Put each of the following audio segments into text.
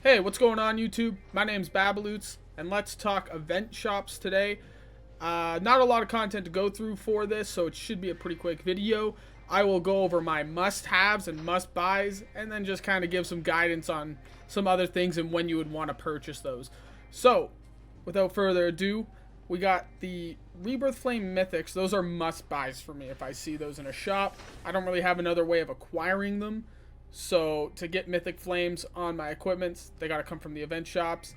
Hey, what's going on YouTube? My name's Babaloots, and let's talk event shops today. Not a lot of content to go through for this, so it should be a pretty quick video. I will go over my must-haves and must-buys, and then just kind of give some guidance on some other things and when you would want to purchase those. So, without further ado, we got the Rebirth Flame Mythics. Those are must-buys for me if I see those in a shop. I don't really have another way of acquiring them. So to get Mythic Flames on my equipment, they gotta come from the event shops.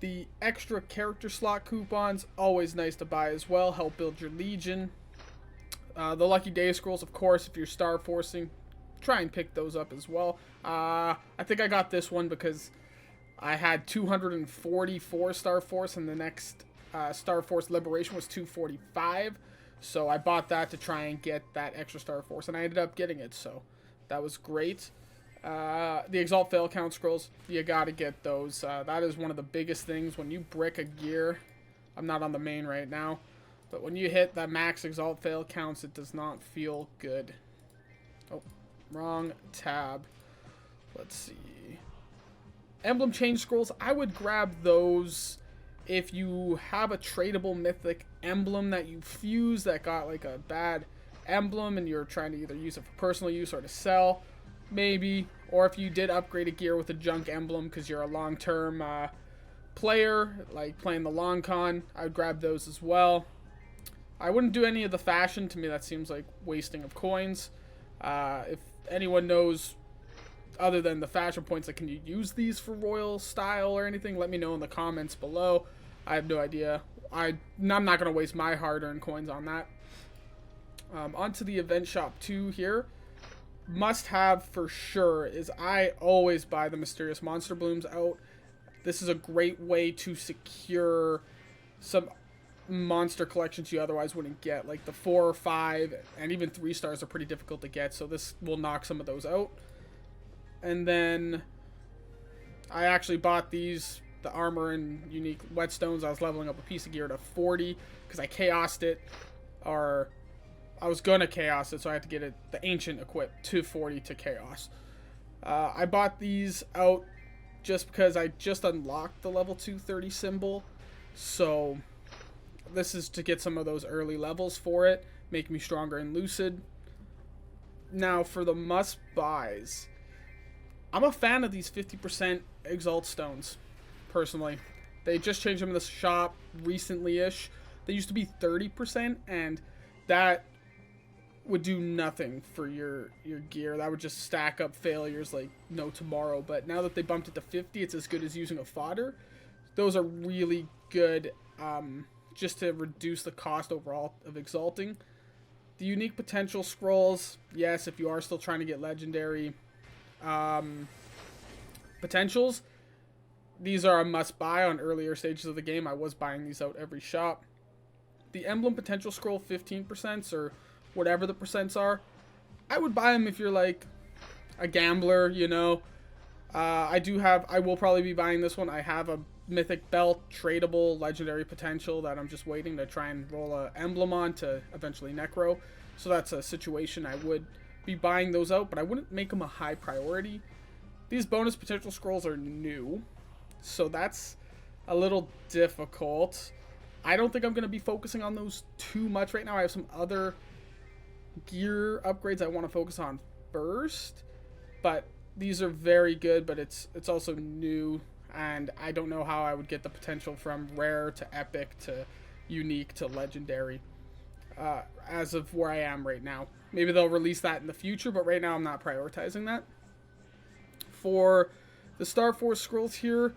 The extra character slot coupons, always nice to buy as well. Help build your Legion. The Lucky Day Scrolls, of course, if you're Star Forcing, try and pick those up as well. I think I got this one because I had 244 Star Force, and the next Star Force Liberation was 245. So I bought that to try and get that extra Star Force, and I ended up getting it, so that was great. The Exalt Fail Count Scrolls, you gotta get those. That is one of the biggest things. When you brick a gear, I'm not on the main right now, but when you hit that max Exalt Fail Counts, it does not feel good. Oh, wrong tab. Let's see. Emblem Change Scrolls, I would grab those if you have a tradable mythic emblem that you fuse that got like a bad emblem and you're trying to either use it for personal use or to sell, maybe. Or if you did upgrade a gear with a junk emblem because you're a long-term player, like playing the long con, I would grab those as well. I wouldn't do any of the fashion. To me, that seems like wasting of coins. If anyone knows other than the fashion points, like, can you use these for royal style or anything, let me know in the comments below. I have no idea. I'm not going to waste my hard-earned coins on that. Onto the event shop 2 here. Must have for sure is I always buy the Mysterious Monster Blooms out. This is a great way to secure some monster collections you otherwise wouldn't get. Like the 4 or 5 and even 3 stars are pretty difficult to get, so this will knock some of those out. And then I actually bought these, the armor and unique whetstones. I was leveling up a piece of gear to 40 because I chaosed it, or I was gonna chaos it, so I had to get it, the ancient equipped to 40 to chaos. I bought these out just because I just unlocked the level 230 symbol, so this is to get some of those early levels for it, make me stronger in Lucid. Now for the must buys, I'm a fan of these 50% Exalt Stones, personally. They just changed them in the shop recently-ish. They used to be 30%, and that would do nothing for your gear. That would just stack up failures like no tomorrow. But now that they bumped it to 50, it's as good as using a fodder. Those are really good, just to reduce the cost overall of exalting. The unique potential scrolls, yes, if you are still trying to get legendary potentials, these are a must buy on earlier stages of the game. I was buying these out every shop. The emblem potential scroll 15% or whatever the percents are, I would buy them if you're like a gambler, you know. I will probably be buying this one. I have a mythic belt, tradable, legendary potential that I'm just waiting to try and roll a emblem on to eventually necro. So that's a situation I would be buying those out, but I wouldn't make them a high priority. These bonus potential scrolls are new, so that's a little difficult. I don't think I'm going to be focusing on those too much right now. I have some other gear upgrades I want to focus on first, but these are very good, but it's also new, and I don't know how I would get the potential from rare to epic to unique to legendary as of where I am right now. Maybe they'll release that in the future, but right now I'm not prioritizing that. For the Star Force scrolls here,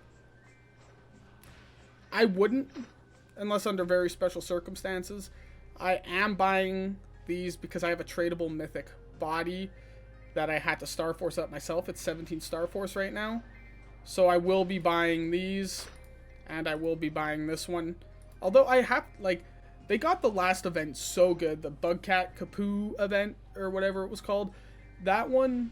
I wouldn't, unless under very special circumstances. I am buying these because I have a tradable mythic body that I had to Star Force up myself. It's 17 Star Force right now. So I will be buying these, and I will be buying this one. Although I have, like, they got the last event so good, the Bugcat Kapoo event, or whatever it was called. That one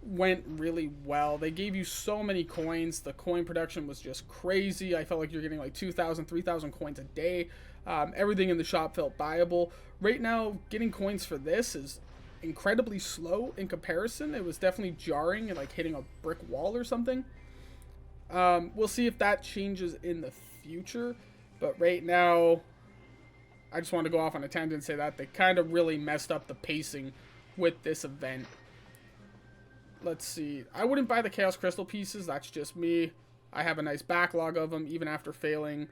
went really well. They gave you so many coins. The coin production was just crazy. I felt like you're getting like 2,000, 3,000 coins a day. Everything in the shop felt viable. Right now, getting coins for this is incredibly slow in comparison. It was definitely jarring and like hitting a brick wall or something. We'll see if that changes in the future, but right now, I just want to go off on a tangent and say that they kind of really messed up the pacing with this event. Let's see. I wouldn't buy the Chaos Crystal pieces. That's just me. I have a nice backlog of them, even after failing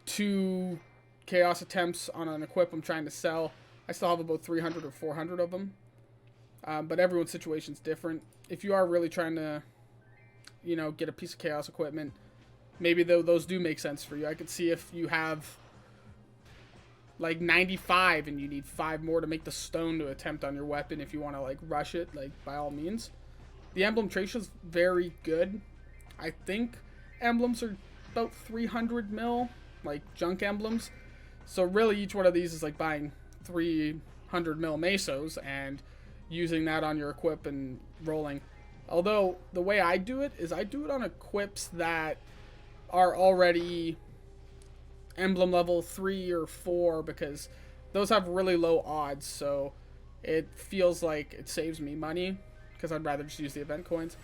2 Chaos attempts on an equip I'm trying to sell. I still have about 300 or 400 of them. But everyone's situation's different. If you are really trying to, you know, get a piece of Chaos equipment, maybe those do make sense for you. I could see if you have like 95 and you need 5 more to make the stone to attempt on your weapon. If you want to like rush it, like by all means. The emblem trace is very good. I think emblems are about 300 mil, like junk emblems. So really each one of these is like buying 300 mil mesos and using that on your equip and rolling. Although the way I do it is I do it on equips that are already emblem level 3 or 4, because those have really low odds, so it feels like it saves me money, because I'd rather just use the event coins.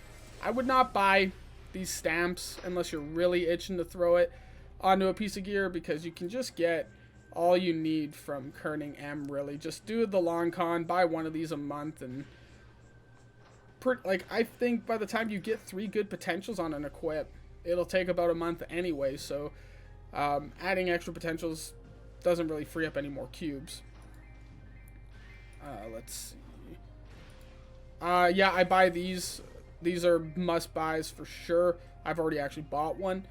I would not buy these stamps unless you're really itching to throw it onto a piece of gear, because you can just get all you need from kerning M, really. Just do the long con, buy one of these a month, and like I think by the time you get 3 good potentials on an equip, it'll take about a month anyway, so adding extra potentials doesn't really free up any more cubes. Let's see. Yeah, I buy these. These are must-buys for sure. I've already actually bought one.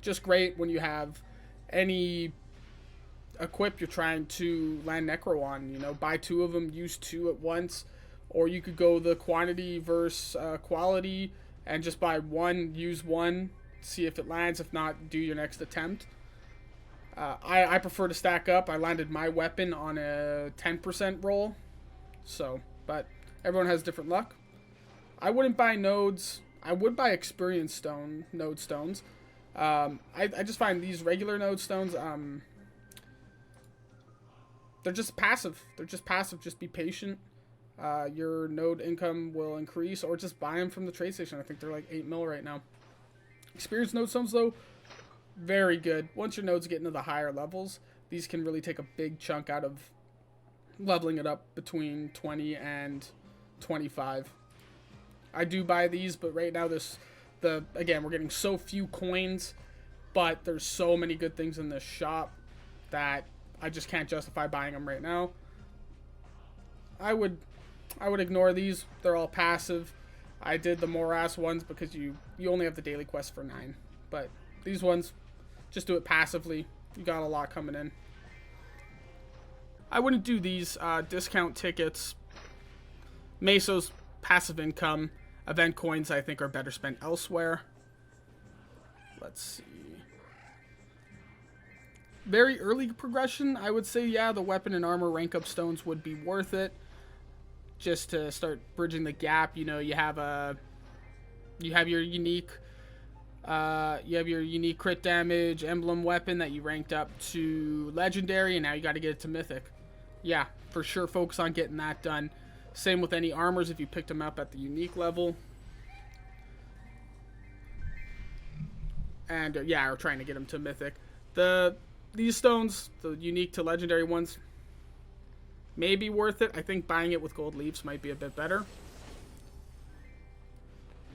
Just great when you have any equip you're trying to land Necro on. You know, buy 2 of them, use 2 at once. Or you could go the quantity versus quality and just buy 1, use 1, see if it lands. If not, do your next attempt. I prefer to stack up. I landed my weapon on a 10% roll. So, but everyone has different luck. I wouldn't buy nodes. I would buy experience node stones. I just find these regular node stones, they're just passive. They're just passive. Just be patient. Your node income will increase, or just buy them from the trade station. I think they're like 8 mil right now. Experience node stones, though, very good. Once your nodes get into the higher levels, these can really take a big chunk out of leveling it up between 20 and 25. I do buy these, but right now again, we're getting so few coins, but there's so many good things in this shop that I just can't justify buying them right now. I would ignore these. They're all passive. I did the Morass ones because you only have the daily quest for 9. But these ones, just do it passively. You got a lot coming in. I wouldn't do these discount tickets. Meso's passive income. Event coins, I think, are better spent elsewhere. Let's see. Very early progression, I would say, yeah, the weapon and armor rank up stones would be worth it. Just to start bridging the gap. You know, you have your unique crit damage emblem weapon that you ranked up to legendary, and now you got to get it to mythic. Yeah, for sure, focus on getting that done. Same with any armors if you picked them up at the unique level. And yeah, we're trying to get them to mythic. These stones, the unique to legendary ones, may be worth it. I think buying it with gold leaves might be a bit better.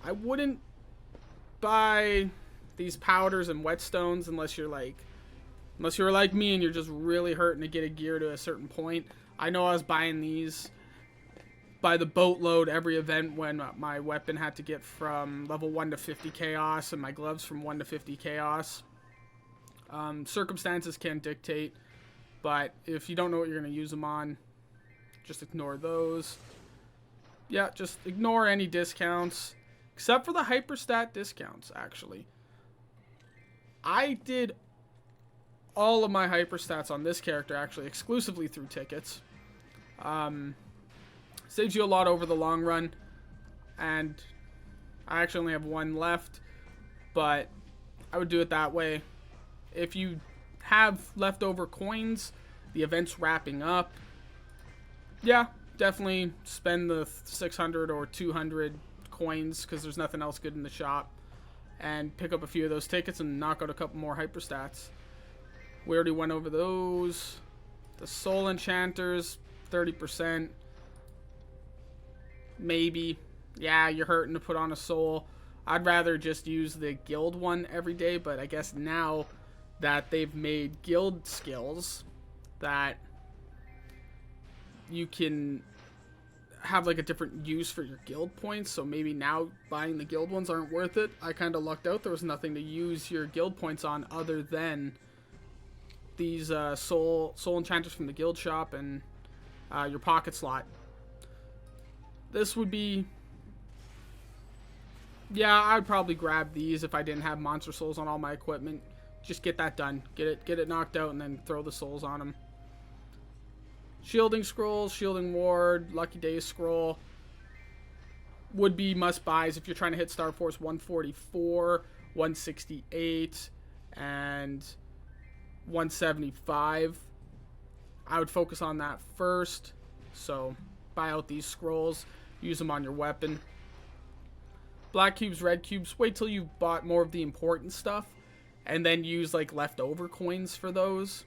I wouldn't buy these powders and whetstones unless you're like me and you're just really hurting to get a gear to a certain point. I know I was buying these by the boatload every event when my weapon had to get from level 1 to 50 chaos and my gloves from 1 to 50 chaos. Circumstances can dictate, but if you don't know what you're going to use them on, just ignore those. Yeah, just ignore any discounts, except for the hyperstat discounts, actually. I did all of my hyperstats on this character, actually, exclusively through tickets. Saves you a lot over the long run, and I actually only have 1 left, but I would do it that way. If you have leftover coins, the event's wrapping up, yeah, definitely spend the 600 or 200 coins because there's nothing else good in the shop, and pick up a few of those tickets and knock out a couple more hyperstats. We already went over those. The soul enchanters, 30%. Maybe. Yeah, you're hurting to put on a soul. I'd rather just use the guild one every day, but I guess now that they've made guild skills that you can have like a different use for your guild points, so maybe now buying the guild ones aren't worth it. I kind of lucked out. There was nothing to use your guild points on other than these soul enchanters from the guild shop and your pocket slot. This would be, yeah, I'd probably grab these if I didn't have monster souls on all my equipment. Just get that done. Get it knocked out and then throw the souls on them. Shielding scrolls, shielding ward, lucky days scroll would be must buys if you're trying to hit Star Force 144, 168, and 175. I would focus on that first. So buy out these scrolls, use them on your weapon. Black cubes, red cubes, wait till you've bought more of the important stuff and then use like leftover coins for those.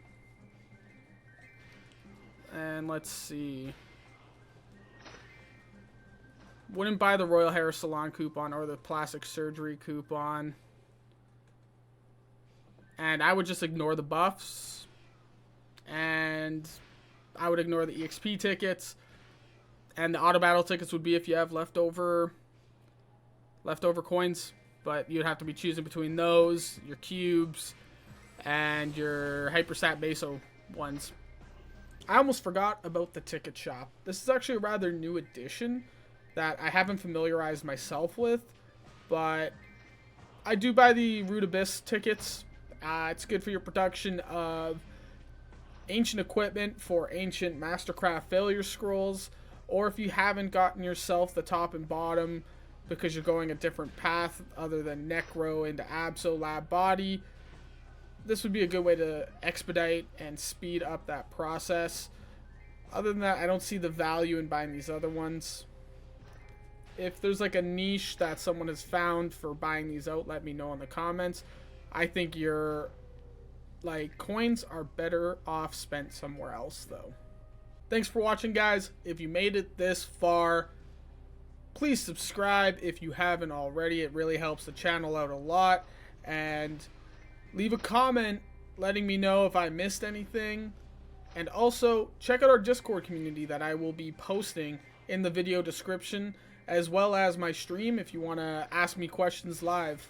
And let's see. Wouldn't buy the Royal Hair Salon coupon or the plastic surgery coupon. And I would just ignore the buffs. And I would ignore the EXP tickets. And the auto battle tickets would be if you have leftover coins. But you'd have to be choosing between those, your cubes, and your hyperstat baso ones. I almost forgot about the ticket shop. This is actually a rather new addition that I haven't familiarized myself with, but I do buy the Root Abyss tickets. It's good for your production of ancient equipment for ancient Mastercraft failure scrolls, or if you haven't gotten yourself the top and bottom because you're going a different path other than Necro into Abso Lab Body, this would be a good way to expedite and speed up that process. Other than that, I don't see the value in buying these other ones. If there's like a niche that someone has found for buying these out, let me know in the comments. I think your coins are better off spent somewhere else though. Thanks for watching, guys. If you made it this far, please subscribe if you haven't already. It really helps the channel out a lot. And leave a comment letting me know if I missed anything. And also, check out our Discord community that I will be posting in the video description, as well as my stream if you want to ask me questions live.